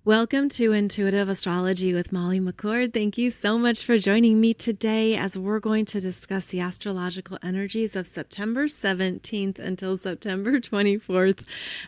Welcome to Intuitive Astrology with Molly McCord. Thank you so much for joining me today as we're going to discuss the astrological energies of September 17th until September 24th.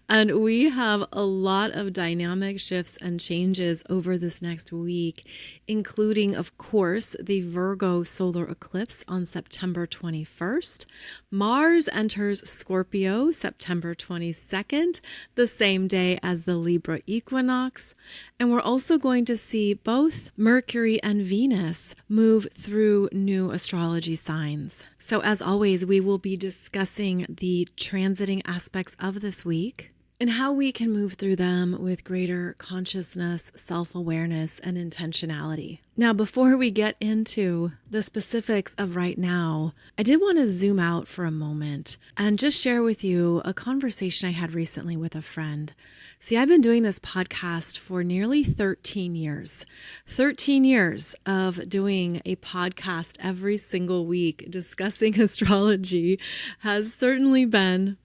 And we have a lot of dynamic shifts and changes over this next week, including, of course, the Virgo Solar Eclipse on September 21st. Mars enters Scorpio September 22nd, the same day as the Libra Equinox. And we're also going to see both Mercury and Venus move through new astrology signs. So as always, we will be discussing the transiting aspects of this week and how we can move through them with greater consciousness, self-awareness, and intentionality. Now, before we get into the specifics of right now, I did want to zoom out for a moment and just share with you a conversation I had recently with a friend. See, I've been doing this podcast for nearly 13 years. 13 years of doing a podcast every single week discussing astrology has certainly been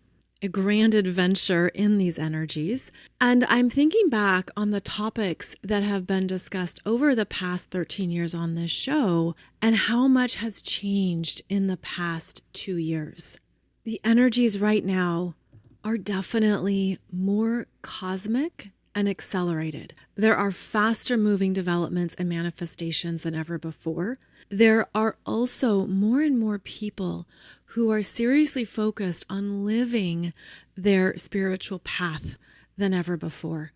a grand adventure in these energies. And I'm thinking back on the topics that have been discussed over the past 13 years on this show and how much has changed in the past 2 years. The energies right now are definitely more cosmic and accelerated. There are faster moving developments and manifestations than ever before. There are also more and more people who are seriously focused on living their spiritual path than ever before.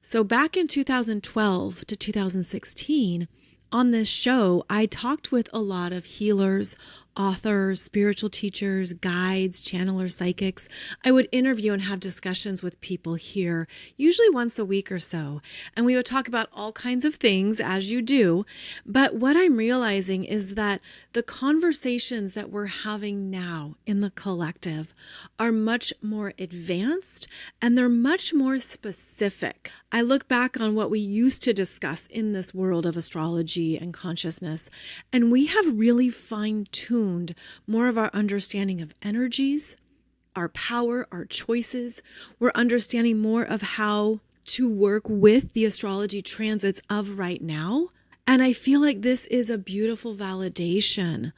So back in 2012 to 2016, on this show, I talked with a lot of healers, authors, spiritual teachers, guides, channelers, psychics. I would interview and have discussions with people here, usually once a week or so. And we would talk about all kinds of things, as you do. But what I'm realizing is that the conversations that we're having now in the collective are much more advanced and they're much more specific. I look back on what we used to discuss in this world of astrology and consciousness, and we have really fine-tuned more of our understanding of energies, our power, our choices. We're understanding more of how to work with the astrology transits of right now. And I feel like this is a beautiful validation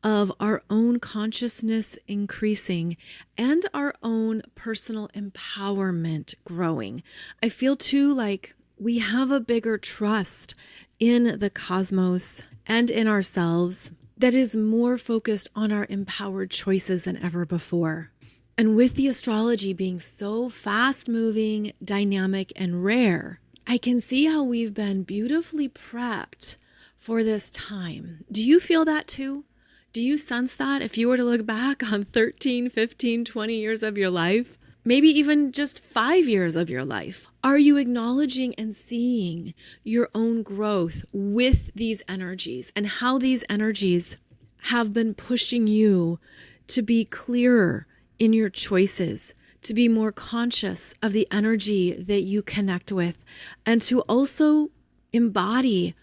of our own consciousness increasing and our own personal empowerment growing. I feel too like we have a bigger trust in the cosmos and in ourselves that is more focused on our empowered choices than ever before. And with the astrology being so fast moving, dynamic, and rare, I can see how we've been beautifully prepped for this time. Do you feel that too? Do you sense that if you were to look back on 13, 15, 20 years of your life, maybe even just 5 years of your life? Are you acknowledging and seeing your own growth with these energies and how these energies have been pushing you to be clearer in your choices, to be more conscious of the energy that you connect with, and to also embody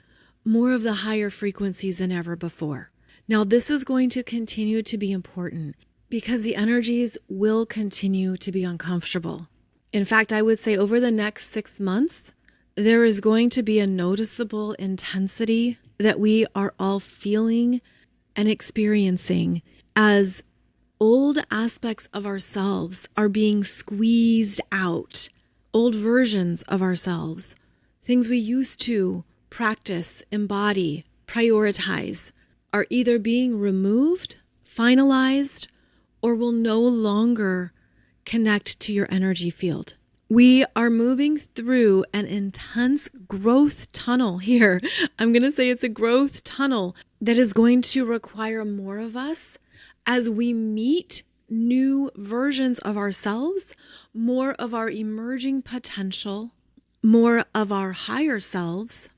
more of the higher frequencies than ever before? Now, this is going to continue to be important because the energies will continue to be uncomfortable. In fact, I would say over the next 6 months, there is going to be a noticeable intensity that we are all feeling and experiencing as old aspects of ourselves are being squeezed out. Old versions of ourselves, things we used to practice, embody, prioritize, are either being removed, finalized, or will no longer connect to your energy field. We are moving through an intense growth tunnel here. I'm going to say it's a growth tunnel that is going to require more of us as we meet new versions of ourselves, more of our emerging potential, more of our higher selves,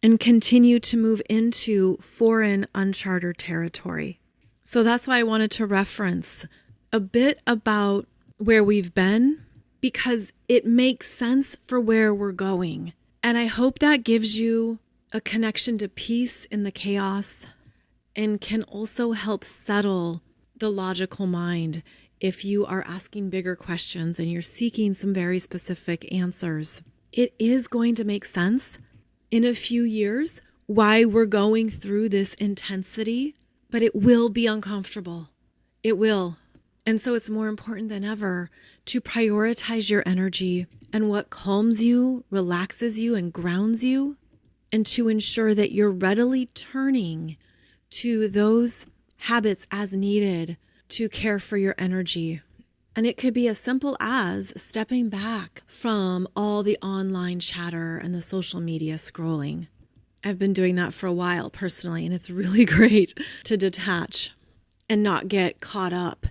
and continue to move into foreign, uncharted territory. So that's why I wanted to reference a bit about where we've been, because it makes sense for where we're going. And I hope that gives you a connection to peace in the chaos and can also help settle the logical mind if you are asking bigger questions and you're seeking some very specific answers it is going to make sense in a few years why we're going through this intensity, but it will be uncomfortable. It will. And so it's more important than ever to prioritize your energy and what calms you, relaxes you, and grounds you, and to ensure that you're readily turning to those habits as needed to care for your energy. And it could be as simple as stepping back from all the online chatter and the social media scrolling. I've been doing that for a while personally, and it's really great to detach and not get caught up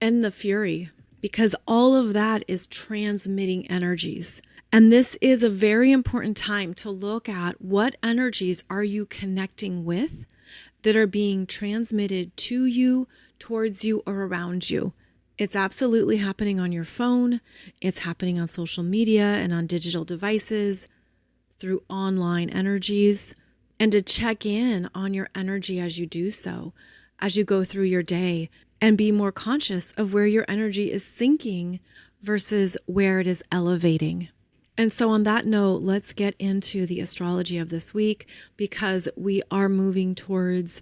in the fury, because all of that is transmitting energies. And this is a very important time to look at what energies are you connecting with that are being transmitted to you, towards you, or around you. It's absolutely happening on your phone. It's happening on social media and on digital devices, through online energies, and to check in on your energy as you do so, as you go through your day, and be more conscious of where your energy is sinking versus where it is elevating. And so on that note, let's get into the astrology of this week, because we are moving towards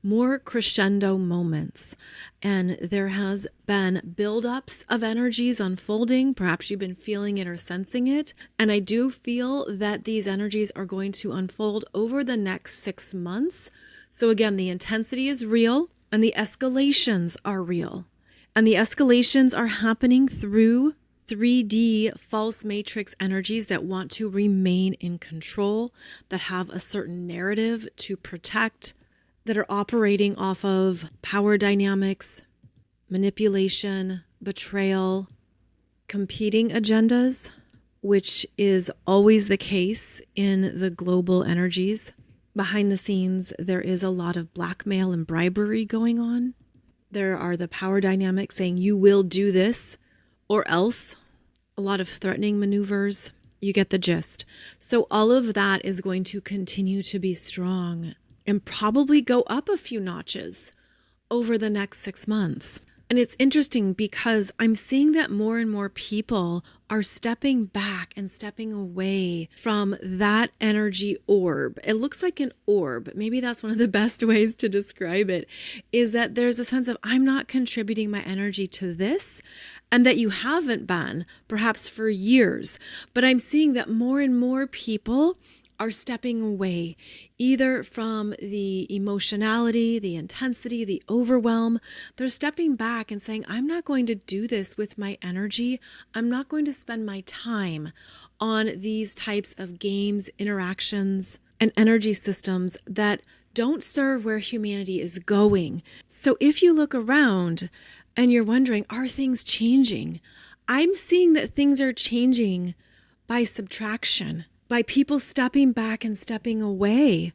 more crescendo moments. And there has been buildups of energies unfolding. Perhaps you've been feeling it or sensing it. And I do feel that these energies are going to unfold over the next 6 months. So again, the intensity is real and the escalations are real. And the escalations are happening through 3D false matrix energies that want to remain in control, that have a certain narrative to protect, that are operating off of power dynamics, manipulation, betrayal, competing agendas, which is always the case in the global energies. Behind the scenes, there is a lot of blackmail and bribery going on. There are the power dynamics saying you will do this or else. A lot of threatening maneuvers. You get the gist. So all of that is going to continue to be strong and probably go up a few notches over the next 6 months. And it's interesting because I'm seeing that more and more people are stepping back and stepping away from that energy orb. It looks like an orb. Maybe that's one of the best ways to describe it, is that there's a sense of I'm not contributing my energy to this, and that you haven't been perhaps for years. But I'm seeing that more and more people are stepping away, either from the emotionality, the intensity, the overwhelm. They're stepping back and saying, I'm not going to do this with my energy. I'm not going to spend my time on these types of games, interactions, and energy systems that don't serve where humanity is going. So if you look around and you're wondering, are things changing? I'm seeing that things are changing by subtraction, by people stepping back and stepping away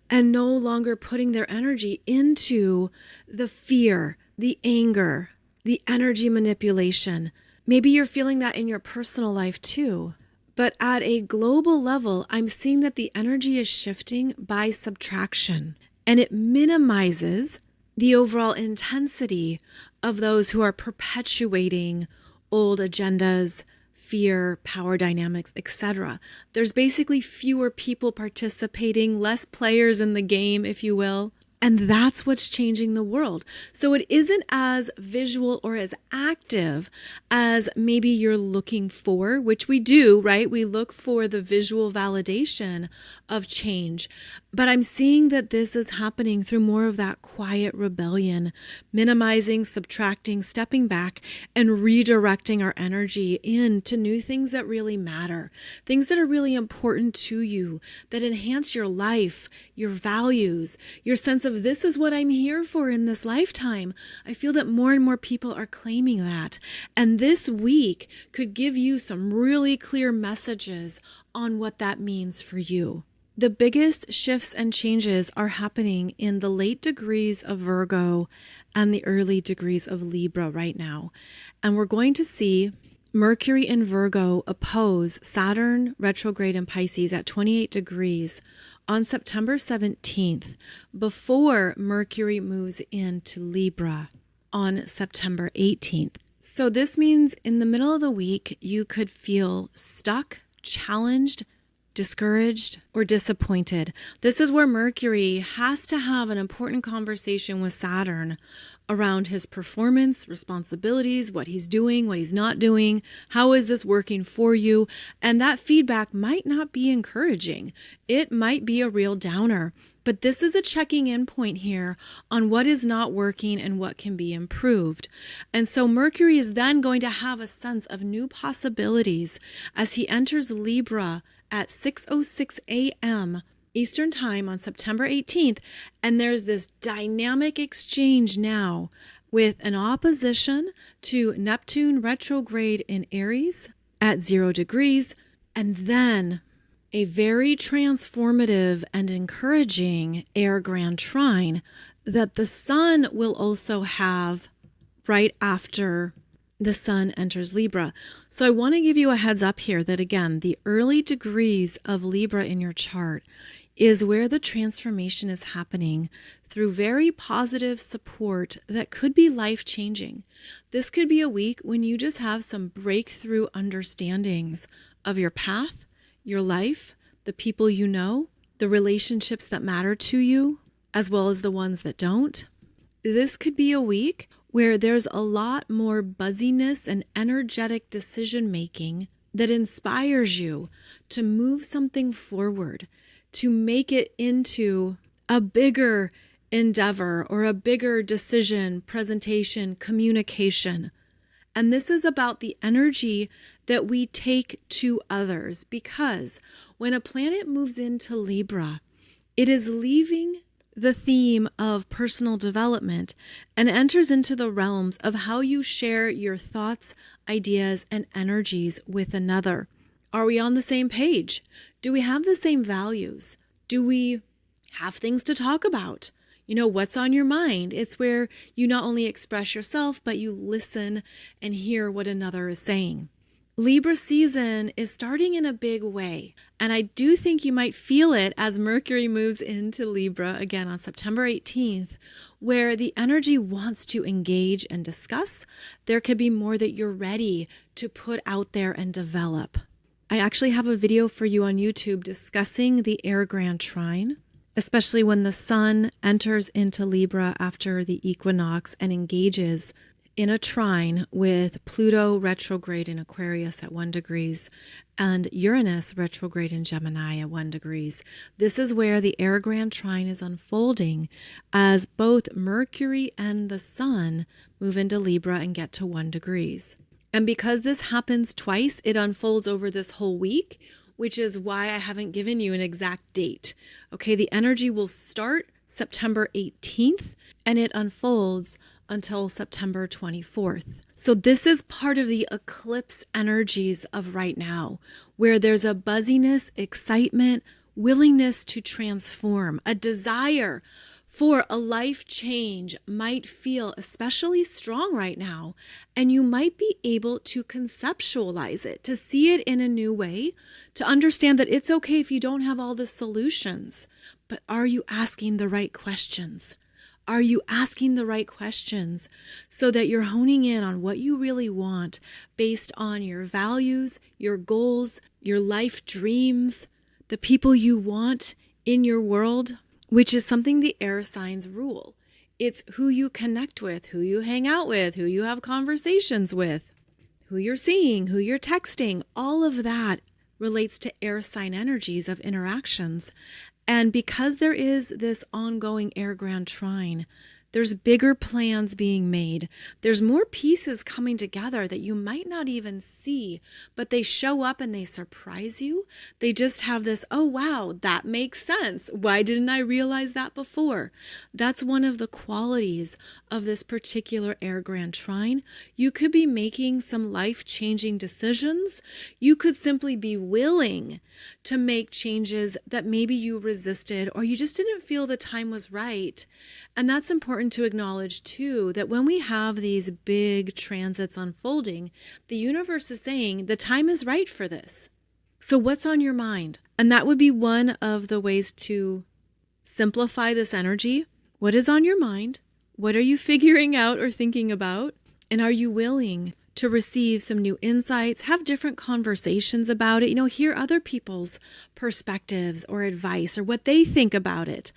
and no longer putting their energy into the fear, the anger, the energy manipulation. Maybe you're feeling that in your personal life too. But at a global level, I'm seeing that the energy is shifting by subtraction, and it minimizes the overall intensity of those who are perpetuating old agendas, fear, power dynamics, etc. There's basically fewer people participating, less players in the game, if you will. And that's what's changing the world. So it isn't as visual or as active as maybe you're looking for, which we do, right? We look for the visual validation of change. But I'm seeing that this is happening through more of that quiet rebellion, minimizing, subtracting, stepping back, and redirecting our energy into new things that really matter, things that are really important to you, that enhance your life, your values, your sense of this is what I'm here for in this lifetime. I feel that more and more people are claiming that. And this week could give you some really clear messages on what that means for you. The biggest shifts and changes are happening in the late degrees of Virgo and the early degrees of Libra right now. And we're going to see Mercury in Virgo oppose Saturn retrograde in Pisces at 28 degrees on September 17th, before Mercury moves into Libra on September 18th. So this means in the middle of the week, you could feel stuck challenged, discouraged, or disappointed. This is where Mercury has to have an important conversation with Saturn around his performance, responsibilities, what he's doing, what he's not doing, how is this working for you? And that feedback might not be encouraging. It might be a real downer. But this is a checking in point here on what is not working and what can be improved. And so Mercury is then going to have a sense of new possibilities as he enters Libra at 6:06 a.m. Eastern Time on September 18th. And there's this dynamic exchange now with an opposition to Neptune retrograde in Aries at 0 degrees, and then a very transformative and encouraging Air Grand Trine that the Sun will also have right after the Sun enters Libra. So I want to give you a heads up here that, again, the early degrees of Libra in your chart is where the transformation is happening through very positive support that could be life-changing. This could be a week when you just have some breakthrough understandings of your path, your life, the people you know, the relationships that matter to you, as well as the ones that don't. This could be a week where there's a lot more buzziness and energetic decision-making that inspires you to move something forward, to make it into a bigger endeavor or a bigger decision, presentation, communication. And this is about the energy that we take to others, because when a planet moves into Libra, it is leaving the theme of personal development and enters into the realms of how you share your thoughts, ideas, and energies with another. Are we on the same page? Do we have the same values? Do we have things to talk about? You know, what's on your mind? It's where you not only express yourself, but you listen and hear what another is saying. Libra season is starting in a big way, and I do think you might feel it as Mercury moves into Libra again on September 18th, where the energy wants to engage and discuss. There could be more that you're ready to put out there and develop. I actually have a video for you on YouTube discussing the Air Grand Trine, especially when the Sun enters into Libra after the equinox and engages in a trine with Pluto retrograde in Aquarius at 1 degrees and Uranus retrograde in Gemini at 1 degrees. This is where the Air Grand Trine is unfolding as both Mercury and the Sun move into Libra and get to 1 degrees. And because this happens twice, it unfolds over this whole week, which is why I haven't given you an exact date. Okay, the energy will start September 18th and it unfolds until September 24th. So this is part of the eclipse energies of right now, where there's a buzziness, excitement, willingness to transform, a desire for a life change might feel especially strong right now, and you might be able to conceptualize it, to see it in a new way, to understand that it's okay if you don't have all the solutions, but are you asking the right questions? Are you asking the right questions so that you're honing in on what you really want based on your values, your goals, your life dreams, the people you want in your world, which is something the air signs rule. It's who you connect with, who you hang out with, who you have conversations with, who you're seeing, who you're texting. All of that relates to air sign energies of interactions. And because there is this ongoing Air Grand Trine, there's bigger plans being made. There's more pieces coming together that you might not even see, but they show up and they surprise you. They just have this, oh, wow, that makes sense. Why didn't I realize that before? That's one of the qualities of this particular Air Grand Trine. You could be making some life-changing decisions. You could simply be willing to make changes that maybe you resisted or you just didn't feel the time was right. And that's important to acknowledge too, that when we have these big transits unfolding, the universe is saying the time is right for this. So what's on your mind? And that would be one of the ways to simplify this energy. What is on your mind? What are you figuring out or thinking about? And are you willing to receive some new insights, have different conversations about it, hear other people's perspectives or advice or what they think about it.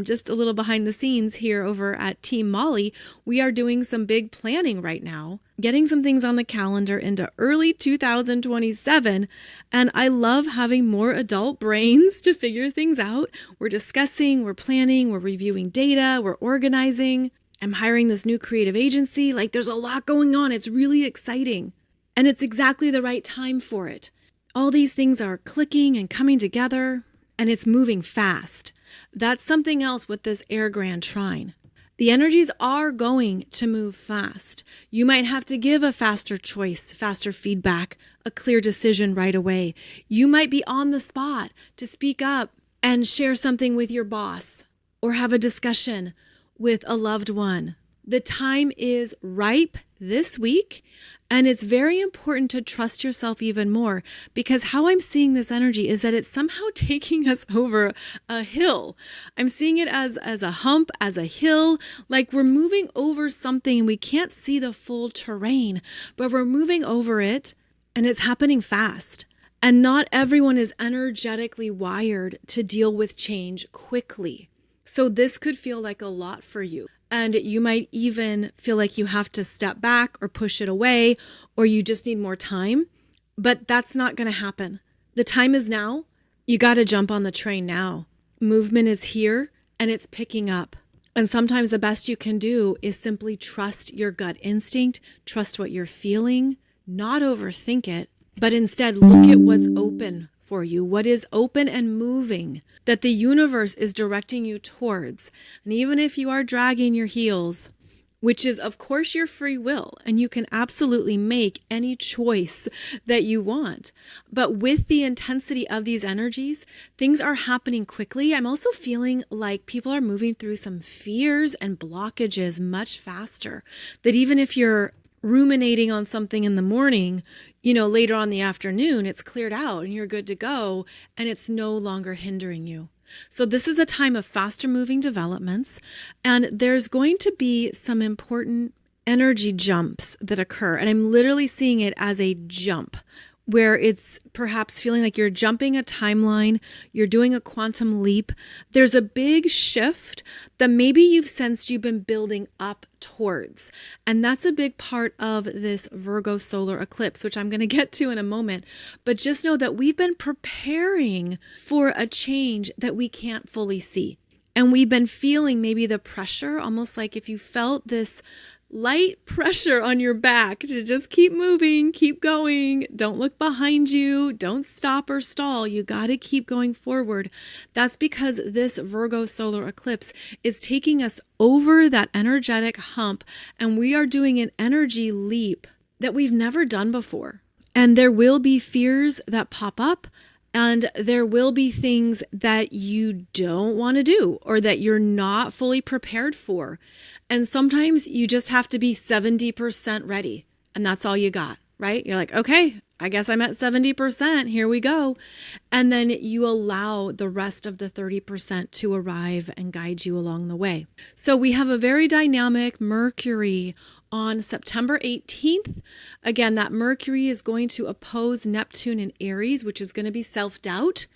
Just a little behind the scenes here over at Team Molly, we are doing some big planning right now, getting some things on the calendar into early 2027. And I love having more adult brains to figure things out. We're discussing, we're planning, we're reviewing data, we're organizing. I'm hiring this new creative agency. Like, there's a lot going on. It's really exciting. And it's exactly the right time for it. All these things are clicking and coming together, and it's moving fast. That's something else with this Air Grand Trine. The energies are going to move fast. You might have to give a faster choice, faster feedback, a clear decision right away. You might be on the spot to speak up and share something with your boss or have a discussion with a loved one. The time is ripe this week, and it's very important to trust yourself even more, because how I'm seeing this energy is that it's somehow taking us over a hill. I'm seeing it as a hump, as a hill, like we're moving over something and we can't see the full terrain, but we're moving over it and it's happening fast. And not everyone is energetically wired to deal with change quickly. So this could feel like a lot for you. And you might even feel like you have to step back or push it away, or you just need more time. But that's not going to happen. The time is now. You got to jump on the train now. Movement is here and it's picking up. And sometimes the best you can do is simply trust your gut instinct, trust what you're feeling, not overthink it, but instead look at what's open for you, what is open and moving, that the universe is directing you towards. And even if you are dragging your heels, which is of course your free will, and you can absolutely make any choice that you want. But with the intensity of these energies, things are happening quickly. I'm also feeling like people are moving through some fears and blockages much faster, that even if you're ruminating on something in the morning, later on in the afternoon, it's cleared out and you're good to go and it's no longer hindering you. So this is a time of faster moving developments, and there's going to be some important energy jumps that occur. And I'm literally seeing it as a jump, where it's perhaps feeling like you're jumping a timeline, you're doing a quantum leap. There's a big shift that maybe you've sensed you've been building up towards. And that's a big part of this Virgo solar eclipse, which I'm going to get to in a moment. But just know that we've been preparing for a change that we can't fully see. And we've been feeling maybe the pressure, almost like if you felt this light pressure on your back to just keep moving, keep going. Don't look behind you. Don't stop or stall. You got to keep going forward. That's because this Virgo solar eclipse is taking us over that energetic hump, and we are doing an energy leap that we've never done before. And there will be fears that pop up, and there will be things that you don't want to do or that you're not fully prepared for. And sometimes you just have to be 70% ready, and that's all you got, right? You're like, okay, I guess I'm at 70%. Here we go. And then you allow the rest of the 30% to arrive and guide you along the way. So we have a very dynamic Mercury on September 18th. Again, that Mercury is going to oppose Neptune in Aries, which is going to be self-doubt.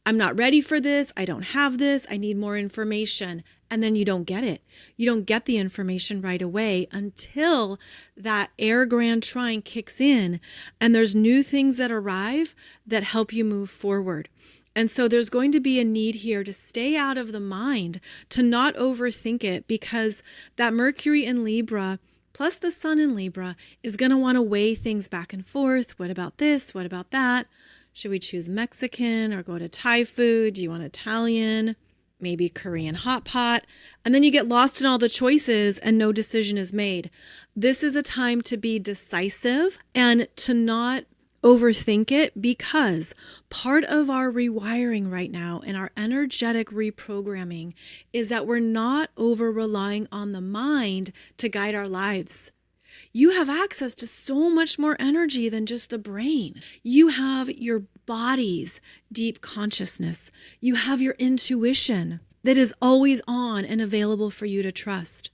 I'm not ready for this. I don't have this. I need more information. And then you don't get it. You don't get the information right away until that Air Grand Trine kicks in and there's new things that arrive that help you move forward. And so there's going to be a need here to stay out of the mind, to not overthink it, because that Mercury in Libra plus the Sun in Libra is going to want to weigh things back and forth. What about this? What about that? Should we choose Mexican or go to Thai food? Do you want Italian? Maybe Korean hot pot, and then you get lost in all the choices and no decision is made. This is a time to be decisive and to not overthink it, because part of our rewiring right now and our energetic reprogramming is that we're not over relying on the mind to guide our lives. You have access to so much more energy than just the brain. You have your body's deep consciousness. You have your intuition that is always on and available for you to trust.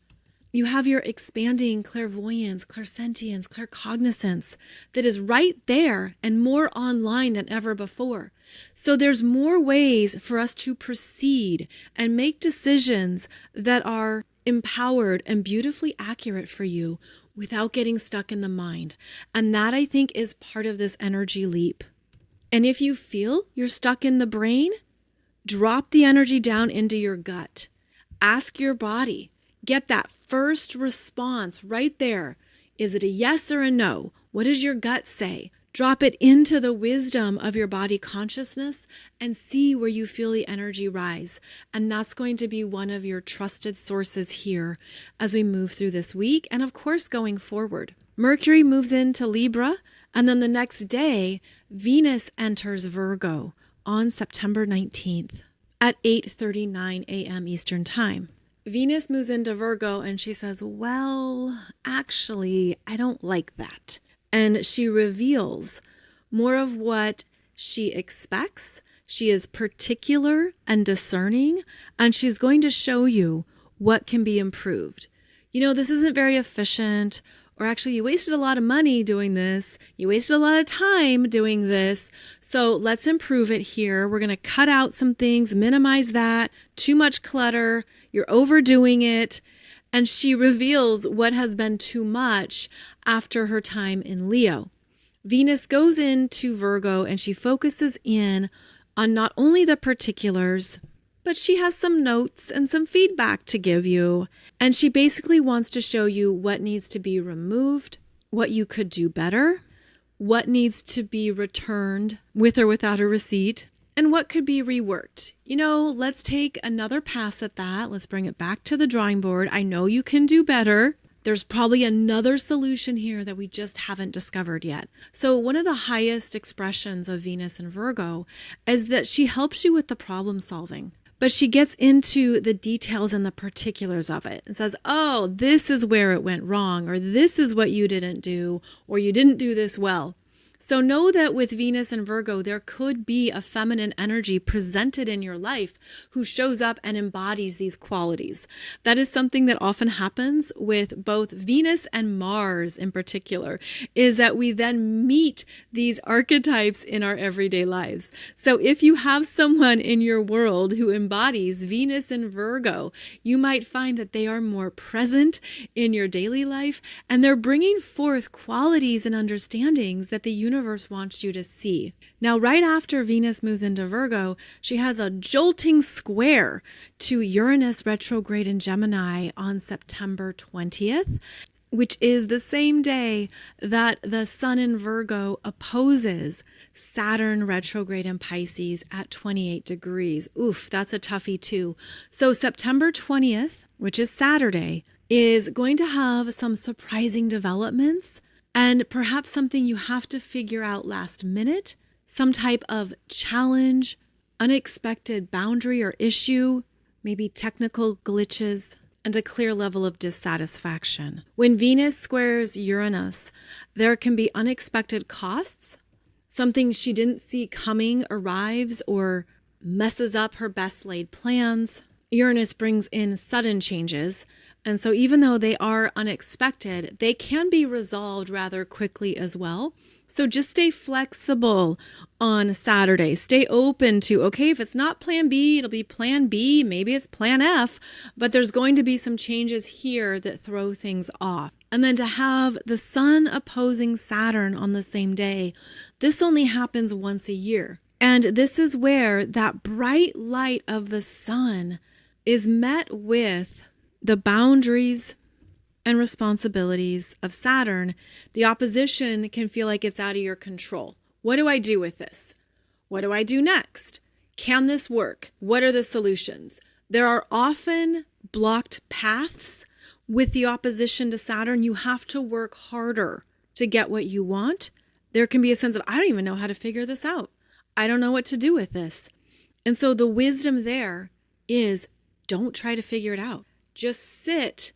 You have your expanding clairvoyance, clairsentience, claircognizance that is right there and more online than ever before. So there's more ways for us to proceed and make decisions that are empowered and beautifully accurate for you without getting stuck in the mind. And that, I think, is part of this energy leap. And if you feel you're stuck in the brain, drop the energy down into your gut. Ask your body. Get that first response right there. Is it a yes or a no? What does your gut say? Drop it into the wisdom of your body consciousness and see where you feel the energy rise. And that's going to be one of your trusted sources here as we move through this week and, of course, going forward. Mercury moves into Libra, and then the next day, Venus enters Virgo on September 19th at 8:39 a.m. Eastern Time. Venus moves into Virgo and she says, well, actually, I don't like that. And she reveals more of what she expects. She is particular and discerning, and she's going to show you what can be improved. You know, this isn't very efficient, or actually you wasted a lot of money doing this. You wasted a lot of time doing this. So let's improve it here. We're going to cut out some things, minimize that, too much clutter. You're overdoing it. And she reveals what has been too much after her time in Leo. Venus goes into Virgo and she focuses in on not only the particulars, but she has some notes and some feedback to give you. And she basically wants to show you what needs to be removed, what you could do better, what needs to be returned with or without a receipt, and what could be reworked. You know, let's take another pass at that. Let's bring it back to the drawing board. I know you can do better. There's probably another solution here that we just haven't discovered yet. So one of the highest expressions of Venus in Virgo is that she helps you with the problem solving. But she gets into the details and the particulars of it and says, oh, this is where it went wrong, or this is what you didn't do, or you didn't do this well. So know that with Venus and Virgo, there could be a feminine energy presented in your life who shows up and embodies these qualities. That is something that often happens with both Venus and Mars in particular, is that we then meet these archetypes in our everyday lives. So if you have someone in your world who embodies Venus and Virgo, you might find that they are more present in your daily life and they're bringing forth qualities and understandings that the universe wants you to see. Now, right after Venus moves into Virgo, she has a jolting square to Uranus retrograde in Gemini on September 20th, which is the same day that the Sun in Virgo opposes Saturn retrograde in Pisces at 28 degrees. Oof, that's a toughie too. So September 20th, which is Saturday, is going to have some surprising developments and perhaps something you have to figure out last minute, some type of challenge, unexpected boundary or issue, maybe technical glitches, and a clear level of dissatisfaction. When Venus squares Uranus, there can be unexpected costs. Something she didn't see coming arrives or messes up her best laid plans. Uranus brings in sudden changes. And so even though they are unexpected, they can be resolved rather quickly as well. So just stay flexible on Saturday. Stay open to, okay, if it's not plan B, it'll be plan B, maybe it's plan F, but there's going to be some changes here that throw things off. And then to have the Sun opposing Saturn on the same day, this only happens once a year. And this is where that bright light of the Sun is met with the boundaries and responsibilities of Saturn. The opposition can feel like it's out of your control. What do I do with this? What do I do next? Can this work? What are the solutions? There are often blocked paths with the opposition to Saturn. You have to work harder to get what you want. There can be a sense of, I don't even know how to figure this out. I don't know what to do with this. And so the wisdom there is, don't try to figure it out. Just sit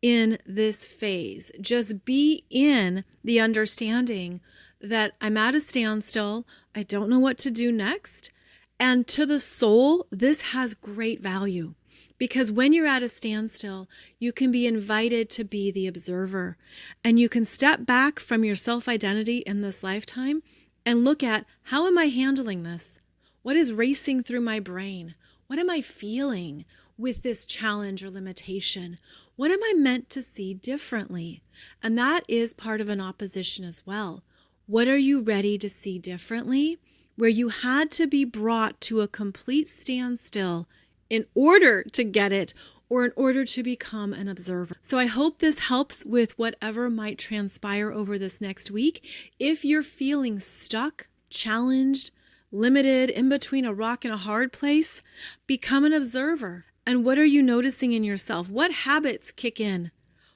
in this phase. Just be in the understanding that I'm at a standstill. I don't know what to do next. And to the soul, this has great value. Because when you're at a standstill, you can be invited to be the observer, and you can step back from your self-identity in this lifetime and look at, how am I handling this? What is racing through my brain? What am I feeling with this challenge or limitation? What am I meant to see differently? And that is part of an opposition as well. What are you ready to see differently? Where you had to be brought to a complete standstill in order to get it, or in order to become an observer. So I hope this helps with whatever might transpire over this next week. If you're feeling stuck, challenged, limited, in between a rock and a hard place, become an observer. And what are you noticing in yourself? What habits kick in?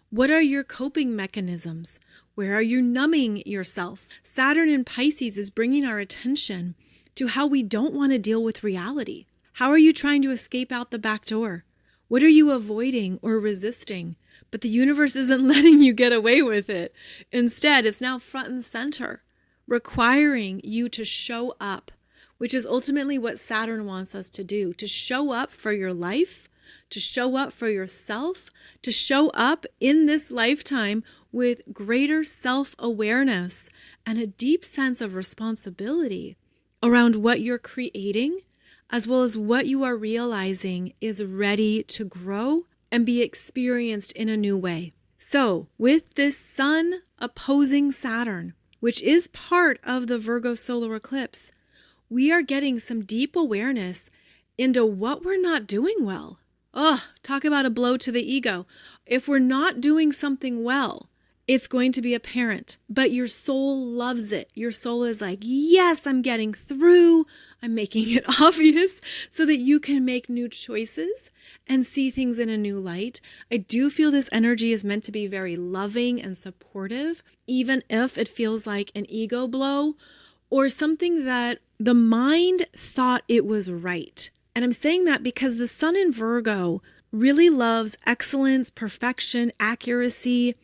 What are your coping mechanisms? Where are you numbing yourself? Saturn in Pisces is bringing our attention to how we don't want to deal with reality. How are you trying to escape out the back door? What are you avoiding or resisting? But the universe isn't letting you get away with it. Instead, it's now front and center, requiring you to show up, which is ultimately what Saturn wants us to do, to show up for your life, to show up for yourself, to show up in this lifetime with greater self-awareness and a deep sense of responsibility around what you're creating, as well as what you are realizing is ready to grow and be experienced in a new way. So with this Sun opposing Saturn, which is part of the Virgo solar eclipse, we are getting some deep awareness into what we're not doing well. Oh, talk about a blow to the ego. If we're not doing something well, it's going to be apparent, but your soul loves it. Your soul is like, yes, I'm getting through. I'm making it obvious so that you can make new choices and see things in a new light. I do feel this energy is meant to be very loving and supportive, even if it feels like an ego blow or something that the mind thought it was right. And I'm saying that because the Sun in Virgo really loves excellence, perfection, accuracy.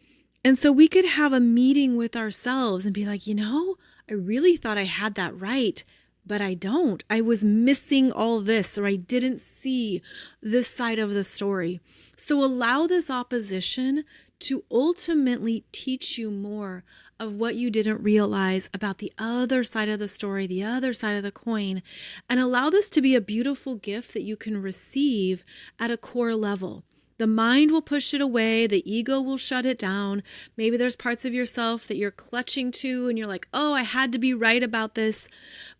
And so we could have a meeting with ourselves and be like, I really thought I had that right, but I don't. I was missing all this, or I didn't see this side of the story. So allow this opposition to ultimately teach you more of what you didn't realize about the other side of the story, the other side of the coin, and allow this to be a beautiful gift that you can receive at a core level. The mind will push it away. The ego will shut it down. Maybe there's parts of yourself that you're clutching to and you're like, oh, I had to be right about this.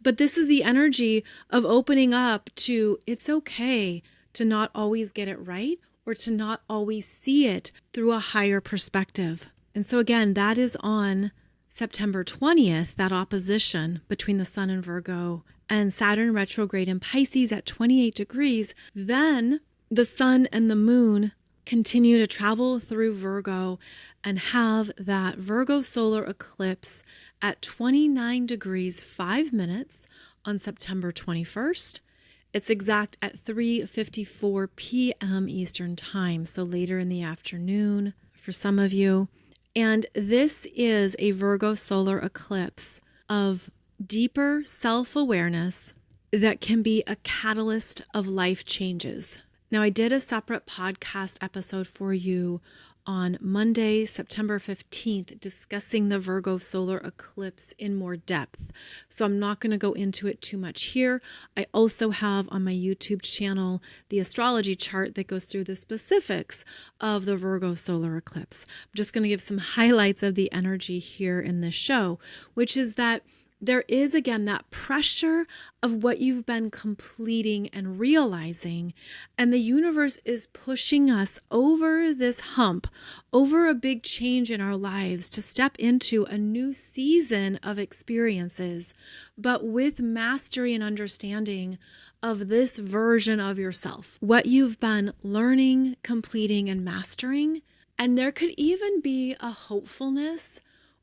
But this is the energy of opening up to, it's okay to not always get it right or to not always see it through a higher perspective. And so again, that is on September 20th, that opposition between the Sun in Virgo and Saturn retrograde in Pisces at 28 degrees. Then the Sun and the Moon continue to travel through Virgo and have that Virgo solar eclipse at 29 degrees 5 minutes on September 21st. It's exact at 3:54 p.m. Eastern Time, so later in the afternoon for some of you. And this is a Virgo solar eclipse of deeper self-awareness that can be a catalyst of life changes. Now, I did a separate podcast episode for you on Monday, September 15th, discussing the Virgo solar eclipse in more depth. So I'm not going to go into it too much here. I also have on my YouTube channel the astrology chart that goes through the specifics of the Virgo solar eclipse. I'm just going to give some highlights of the energy here in this show, which is that there is, again, that pressure of what you've been completing and realizing, and the universe is pushing us over this hump, over a big change in our lives to step into a new season of experiences, but with mastery and understanding of this version of yourself, what you've been learning, completing, and mastering. And there could even be a hopefulness,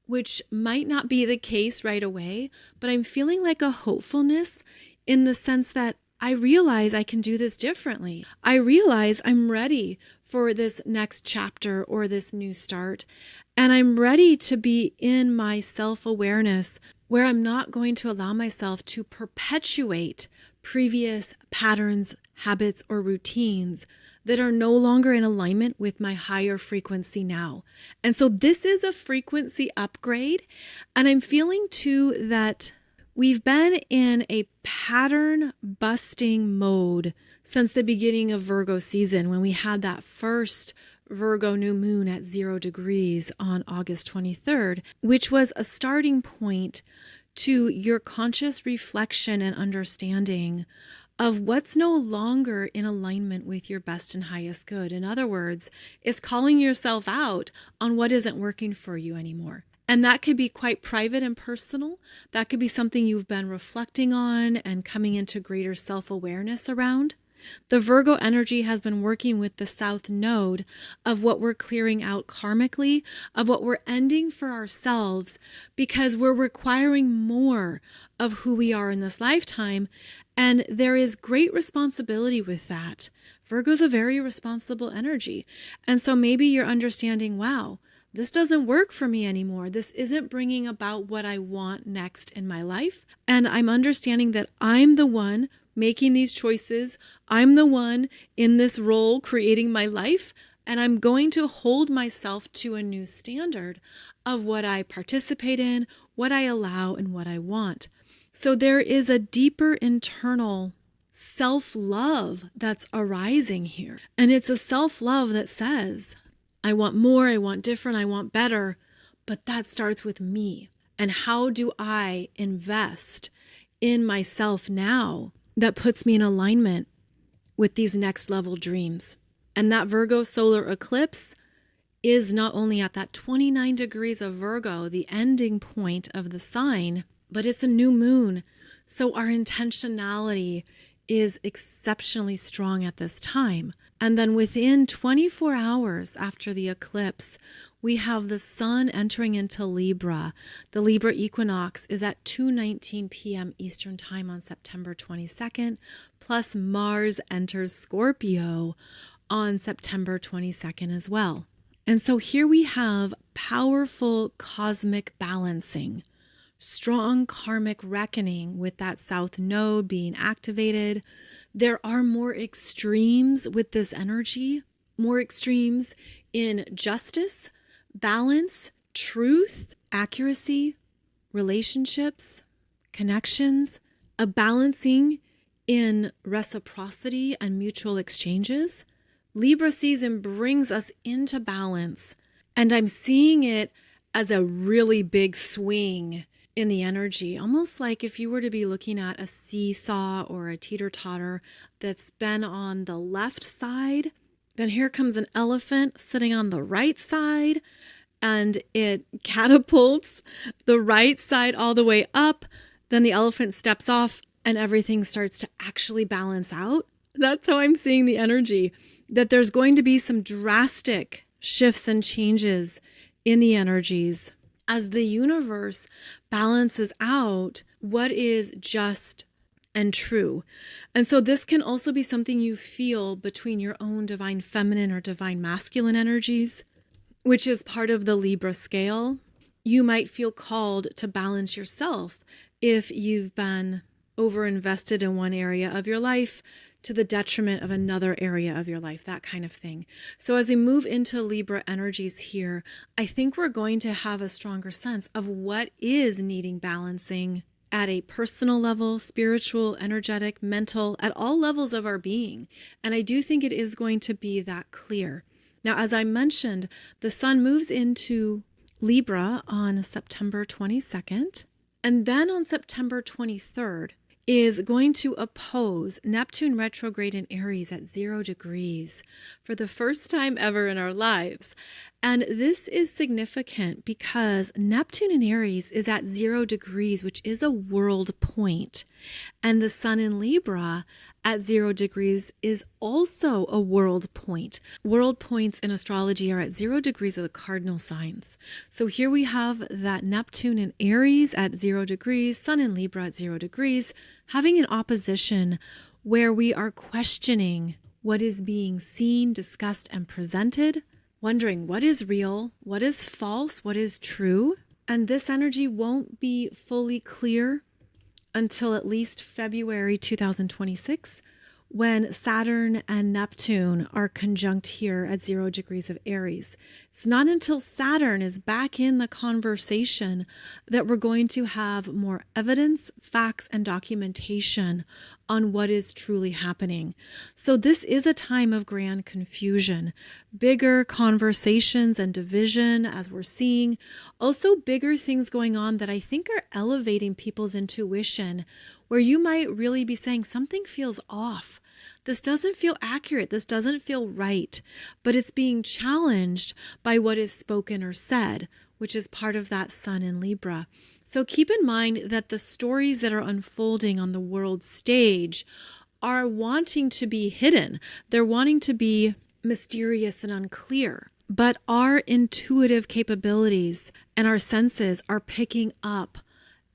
which might not be the case right away, but I'm feeling like a hopefulness in the sense that I realize I can do this differently. I realize I'm ready for this next chapter or this new start, and I'm ready to be in my self-awareness where I'm not going to allow myself to perpetuate previous patterns, habits, or routines that are no longer in alignment with my higher frequency now. And so this is a frequency upgrade. And I'm feeling too that we've been in a pattern busting mode since the beginning of Virgo season, when we had that first Virgo new moon at 0 degrees on August 23rd, which was a starting point to your conscious reflection and understanding of what's no longer in alignment with your best and highest good. In other words, it's calling yourself out on what isn't working for you anymore. And that could be quite private and personal. That could be something you've been reflecting on and coming into greater self-awareness around. The Virgo energy has been working with the South Node of what we're clearing out karmically, of what we're ending for ourselves, because we're requiring more of who we are in this lifetime. And there is great responsibility with that. Virgo's a very responsible energy. And so maybe you're understanding, wow, this doesn't work for me anymore. This isn't bringing about what I want next in my life. And I'm understanding that I'm the one making these choices. I'm the one in this role creating my life, and I'm going to hold myself to a new standard of what I participate in, what I allow, and what I want. So there is a deeper internal self-love that's arising here. And it's a self-love that says, I want more, I want different, I want better, but that starts with me. And how do I invest in myself now that puts me in alignment with these next level dreams? And that Virgo solar eclipse is not only at that 29 degrees of Virgo, the ending point of the sign, but it's a new moon. So our intentionality is exceptionally strong at this time. And then within 24 hours after the eclipse, we have the sun entering into Libra. The Libra Equinox is at 2:19 p.m. Eastern Time on September 22nd, plus Mars enters Scorpio on September 22nd as well. And so here we have powerful cosmic balancing, strong karmic reckoning with that South Node being activated. There are more extremes with this energy, more extremes in justice, balance, truth, accuracy, relationships, connections, a balancing in reciprocity and mutual exchanges. Libra season brings us into balance, and I'm seeing it as a really big swing in the energy, almost like if you were to be looking at a seesaw or a teeter-totter that's been on the left side, then here comes an elephant sitting on the right side, and it catapults the right side all the way up. Then the elephant steps off and everything starts to actually balance out. That's how I'm seeing the energy, that there's going to be some drastic shifts and changes in the energies as the universe balances out what is just and true. And so this can also be something you feel between your own divine feminine or divine masculine energies, which is part of the Libra scale. You might feel called to balance yourself if you've been overinvested in one area of your life to the detriment of another area of your life, that kind of thing. So as we move into Libra energies here, I think we're going to have a stronger sense of what is needing balancing at a personal level, spiritual, energetic, mental, at all levels of our being. And I do think it is going to be that clear. Now, as I mentioned, the sun moves into Libra on September 22nd, and then on September 23rd, is going to oppose Neptune retrograde in Aries at 0 degrees for the first time ever in our lives. And this is significant because Neptune in Aries is at 0 degrees, which is a world point. And the sun in Libra at 0 degrees is also a world point. World points in astrology are at 0 degrees of the cardinal signs. So here we have that Neptune in Aries at 0 degrees, sun in Libra at 0 degrees, having an opposition where we are questioning what is being seen, discussed, and presented, wondering what is real, what is false, what is true. And this energy won't be fully clear until at least February 2026, when Saturn and Neptune are conjunct here at 0 degrees of Aries. It's not until Saturn is back in the conversation that we're going to have more evidence, facts, and documentation on what is truly happening. So this is a time of grand confusion, bigger conversations and division, as we're seeing. Also bigger things going on that I think are elevating people's intuition, where you might really be saying something feels off. This doesn't feel accurate. This doesn't feel right, but it's being challenged by what is spoken or said, which is part of that sun in Libra. So keep in mind that the stories that are unfolding on the world stage are wanting to be hidden. They're wanting to be mysterious and unclear, but our intuitive capabilities and our senses are picking up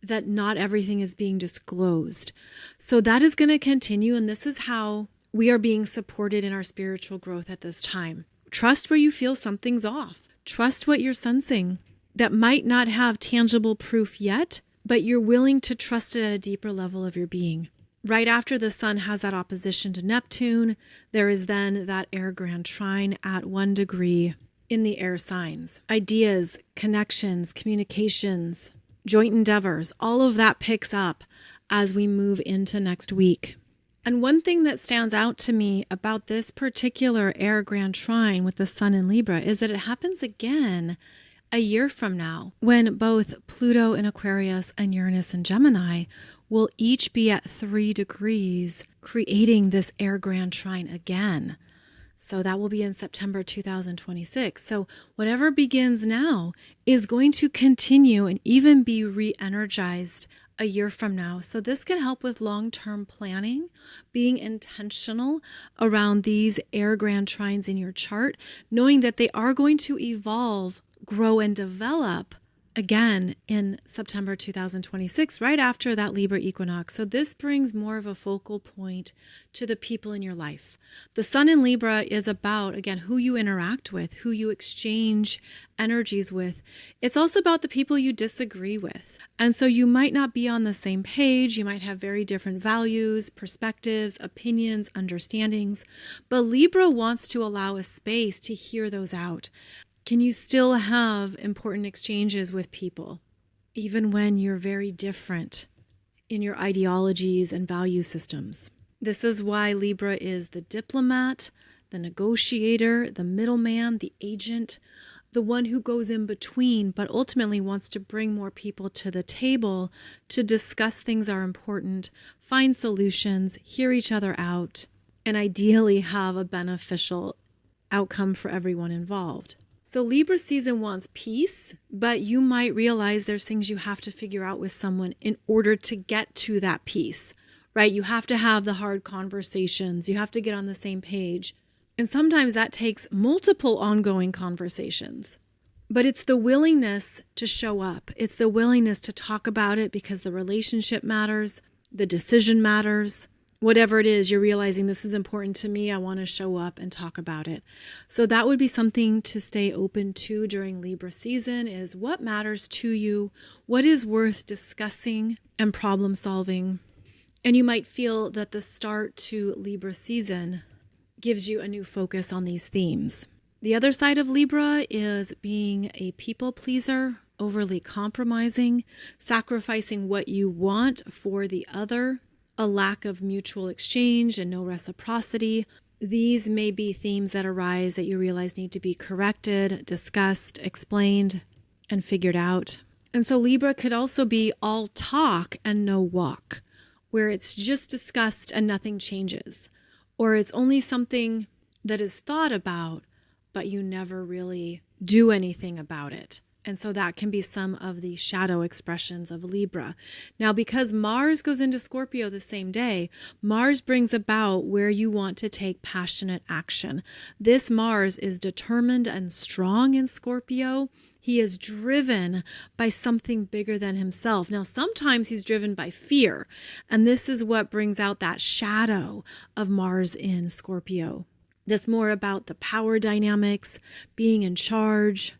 that not everything is being disclosed. So that is going to continue, and this is how we are being supported in our spiritual growth at this time. Trust where you feel something's off. Trust what you're sensing that might not have tangible proof yet, but you're willing to trust it at a deeper level of your being. Right after the sun has that opposition to Neptune, there is then that Air Grand Trine at 1 degree in the air signs. Ideas, connections, communications, joint endeavors, all of that picks up as we move into next week. And one thing that stands out to me about this particular Air Grand Trine with the sun in Libra is that it happens again a year from now, when both Pluto in Aquarius and Uranus in Gemini will each be at 3 degrees, creating this Air Grand Trine again. So that will be in September 2026. So whatever begins now is going to continue and even be re-energized a year from now. So this can help with long-term planning, being intentional around these Air Grand Trines in your chart, knowing that they are going to evolve, grow, and develop again in September 2026, right after that Libra Equinox. So this brings more of a focal point to the people in your life. The sun in Libra is about, again, who you interact with, who you exchange energies with. It's also about the people you disagree with. And so you might not be on the same page. You might have very different values, perspectives, opinions, understandings. But Libra wants to allow a space to hear those out. Can you still have important exchanges with people, even when you're very different in your ideologies and value systems? This is why Libra is the diplomat, the negotiator, the middleman, the agent, the one who goes in between, but ultimately wants to bring more people to the table to discuss things that are important, find solutions, hear each other out, and ideally have a beneficial outcome for everyone involved. So Libra season wants peace, but you might realize there's things you have to figure out with someone in order to get to that peace, right? You have to have the hard conversations. You have to get on the same page. And sometimes that takes multiple ongoing conversations. But it's the willingness to show up. It's the willingness to talk about it because the relationship matters, the decision matters. Whatever it is, you're realizing this is important to me. I want to show up and talk about it. So that would be something to stay open to during Libra season, is what matters to you, what is worth discussing and problem solving. And you might feel that the start to Libra season gives you a new focus on these themes. The other side of Libra is being a people pleaser, overly compromising, sacrificing what you want for the other, a lack of mutual exchange and no reciprocity. These may be themes that arise that you realize need to be corrected, discussed, explained, and figured out. And so Libra could also be all talk and no walk, where it's just discussed and nothing changes, or it's only something that is thought about, but you never really do anything about it. And so that can be some of the shadow expressions of Libra. Now, because Mars goes into Scorpio the same day, Mars brings about where you want to take passionate action. This Mars is determined and strong in Scorpio. He is driven by something bigger than himself. Now, sometimes he's driven by fear, and this is what brings out that shadow of Mars in Scorpio. That's more about the power dynamics, being in charge,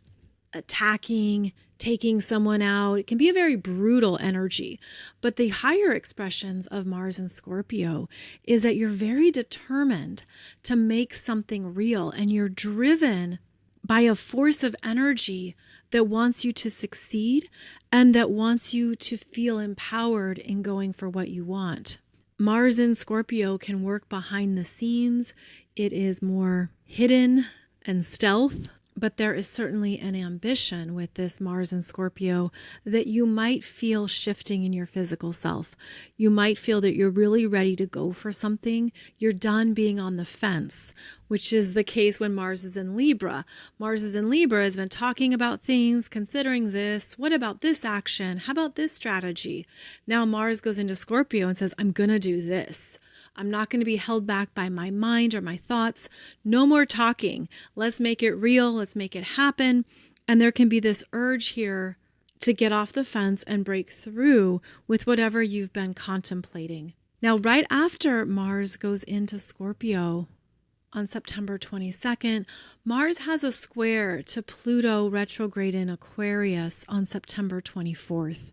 attacking, taking someone out. It can be a very brutal energy. But the higher expressions of Mars and Scorpio is that you're very determined to make something real, and you're driven by a force of energy that wants you to succeed and that wants you to feel empowered in going for what you want. Mars in Scorpio can work behind the scenes. It is more hidden and stealth, but there is certainly an ambition with this Mars in Scorpio that you might feel shifting in your physical self. You might feel that you're really ready to go for something. You're done being on the fence, which is the case when Mars is in Libra. Mars is in Libra has been talking about things, considering this. What about this action? How about this strategy? Now Mars goes into Scorpio and says, I'm going to do this. I'm not going to be held back by my mind or my thoughts. No more talking. Let's make it real. Let's make it happen. And there can be this urge here to get off the fence and break through with whatever you've been contemplating. Now, right after Mars goes into Scorpio on September 22nd, Mars has a square to Pluto retrograde in Aquarius on September 24th.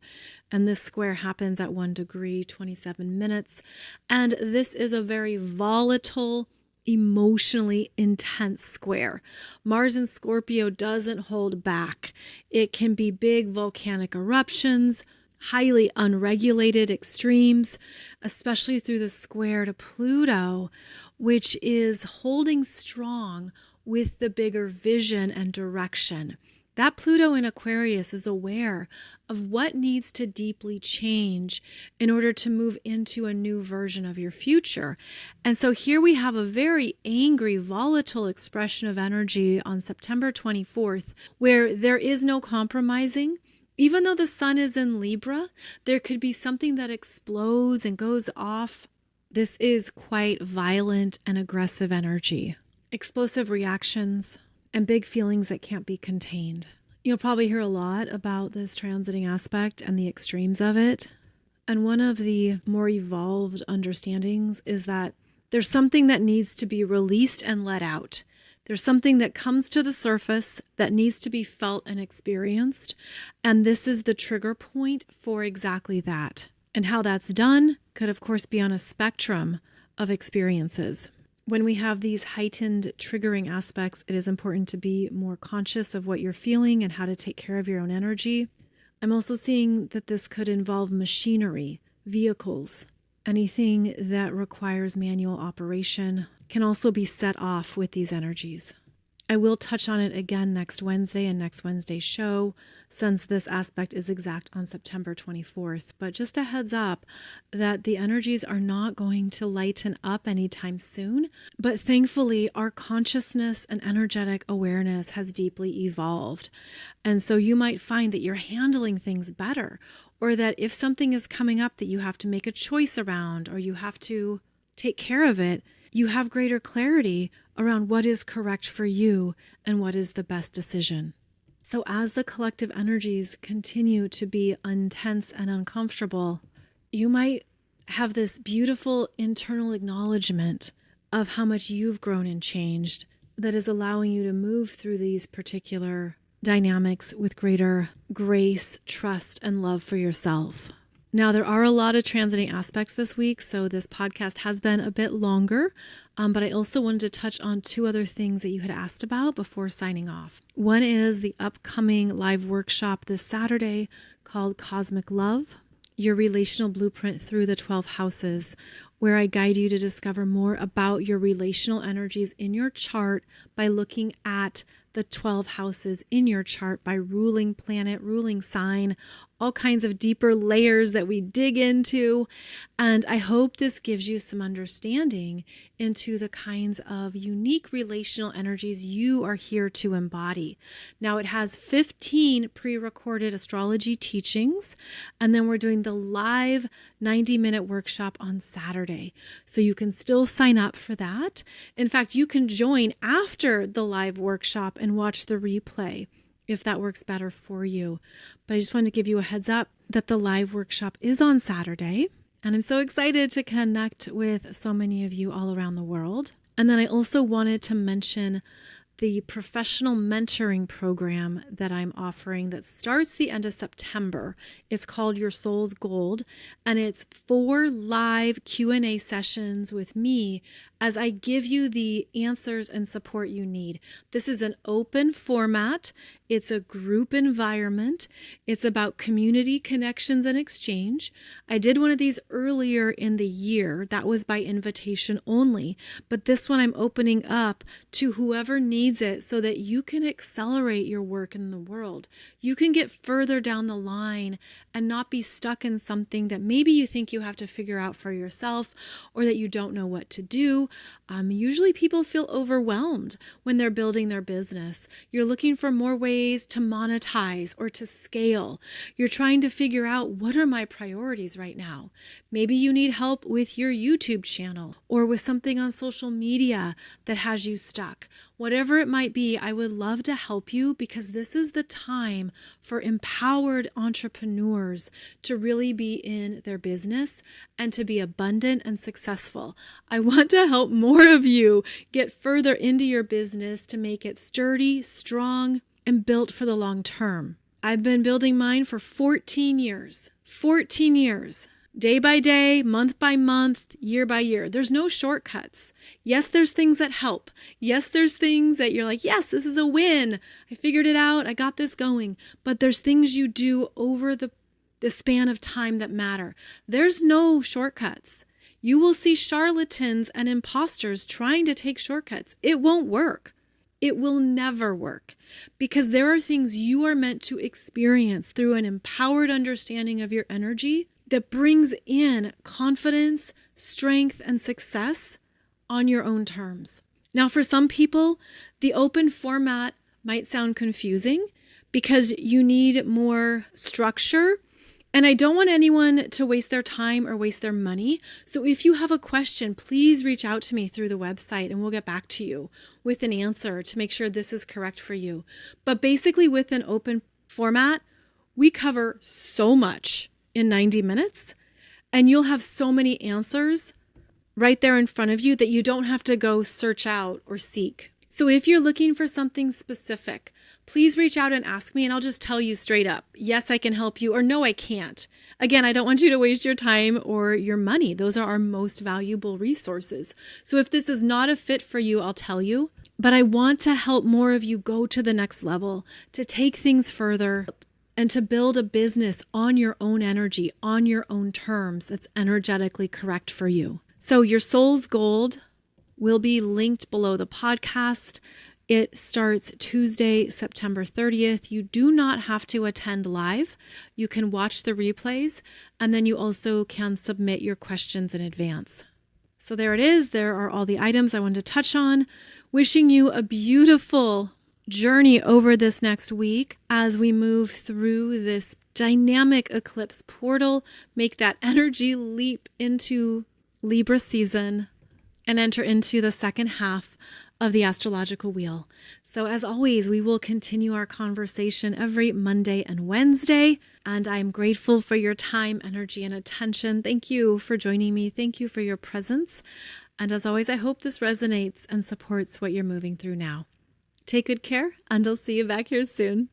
And this square happens at 1 degree, 27 minutes. And this is a very volatile, emotionally intense square. Mars in Scorpio doesn't hold back. It can be big volcanic eruptions, highly unregulated extremes, especially through the square to Pluto, which is holding strong with the bigger vision and direction. That Pluto in Aquarius is aware of what needs to deeply change in order to move into a new version of your future. And so here we have a very angry, volatile expression of energy on September 24th, where there is no compromising. Even though the sun is in Libra, there could be something that explodes and goes off. This is quite violent and aggressive energy. Explosive reactions and big feelings that can't be contained. You'll probably hear a lot about this transiting aspect and the extremes of it. And one of the more evolved understandings is that there's something that needs to be released and let out. There's something that comes to the surface that needs to be felt and experienced. And this is the trigger point for exactly that. And how that's done could, of course, be on a spectrum of experiences. When we have these heightened triggering aspects, it is important to be more conscious of what you're feeling and how to take care of your own energy. I'm also seeing that this could involve machinery, vehicles, anything that requires manual operation can also be set off with these energies. I will touch on it again next Wednesday and next Wednesday's show, since this aspect is exact on September 24th. But just a heads up that the energies are not going to lighten up anytime soon. But thankfully, our consciousness and energetic awareness has deeply evolved. And so you might find that you're handling things better, or that if something is coming up that you have to make a choice around, or you have to take care of it, you have greater clarity around what is correct for you and what is the best decision. So as the collective energies continue to be intense and uncomfortable, you might have this beautiful internal acknowledgement of how much you've grown and changed that is allowing you to move through these particular dynamics with greater grace, trust, and love for yourself. Now, there are a lot of transiting aspects this week, so this podcast has been a bit longer, but I also wanted to touch on two other things that you had asked about before signing off. One is the upcoming live workshop this Saturday called Cosmic Love, Your Relational Blueprint Through the 12 Houses, where I guide you to discover more about your relational energies in your chart by looking at the 12 houses in your chart by ruling planet, ruling sign, all kinds of deeper layers that we dig into. And I hope this gives you some understanding into the kinds of unique relational energies you are here to embody. Now, it has 15 pre-recorded astrology teachings, and then we're doing the live 90-minute workshop on Saturday. So you can still sign up for that. In fact, you can join after the live workshop and watch the replay if that works better for you. But I just wanted to give you a heads up that the live workshop is on Saturday, and I'm so excited to connect with so many of you all around the world. And then I also wanted to mention the professional mentoring program that I'm offering that starts the end of September. It's called Your Soul's Gold, and it's 4 live Q&A sessions with me as I give you the answers and support you need. This is an open format. It's a group environment. It's about community connections and exchange. I did one of these earlier in the year. That was by invitation only. But this one I'm opening up to whoever needs it so that you can accelerate your work in the world. You can get further down the line and not be stuck in something that maybe you think you have to figure out for yourself or that you don't know what to do. Usually people feel overwhelmed when they're building their business. You're looking for more ways to monetize or to scale. You're trying to figure out, what are my priorities right now? Maybe you need help with your YouTube channel or with something on social media that has you stuck. Whatever it might be, I would love to help you, because this is the time for empowered entrepreneurs to really be in their business and to be abundant and successful. I want to help more of you get further into your business to make it sturdy, strong, and built for the long term. I've been building mine for 14 years. 14 years. Day by day, month by month, year by year. There's no shortcuts. Yes, there's things that help. Yes, there's things that you're like, yes, this is a win. I figured it out. I got this going. But there's things you do over the span of time that matter. There's no shortcuts. You will see charlatans and imposters trying to take shortcuts. It won't work. It will never work, because there are things you are meant to experience through an empowered understanding of your energy that brings in confidence, strength, and success on your own terms. Now, for some people, the open format might sound confusing because you need more structure. And I don't want anyone to waste their time or waste their money. So if you have a question, please reach out to me through the website and we'll get back to you with an answer to make sure this is correct for you. But basically, with an open format, we cover so much in 90 minutes, and you'll have so many answers right there in front of you that you don't have to go search out or seek. So if you're looking for something specific, please reach out and ask me, and I'll just tell you straight up, yes, I can help you, or no, I can't. Again, I don't want you to waste your time or your money. Those are our most valuable resources. So if this is not a fit for you, I'll tell you, but I want to help more of you go to the next level, to take things further, and to build a business on your own energy, on your own terms, that's energetically correct for you. So Your Soul's Gold will be linked below the podcast. It starts Tuesday, September 30th. You do not have to attend live. You can watch the replays, and then you also can submit your questions in advance. So there it is. There are all the items I wanted to touch on. Wishing you a beautiful journey over this next week as we move through this dynamic eclipse portal. Make that energy leap into Libra season and enter into the second half of the astrological wheel. So as always, we will continue our conversation every Monday and Wednesday, and I'm grateful for your time, energy, and attention. Thank you for joining me. Thank you for your presence. And as always, I hope this resonates and supports what you're moving through now. Take good care, and I'll see you back here soon.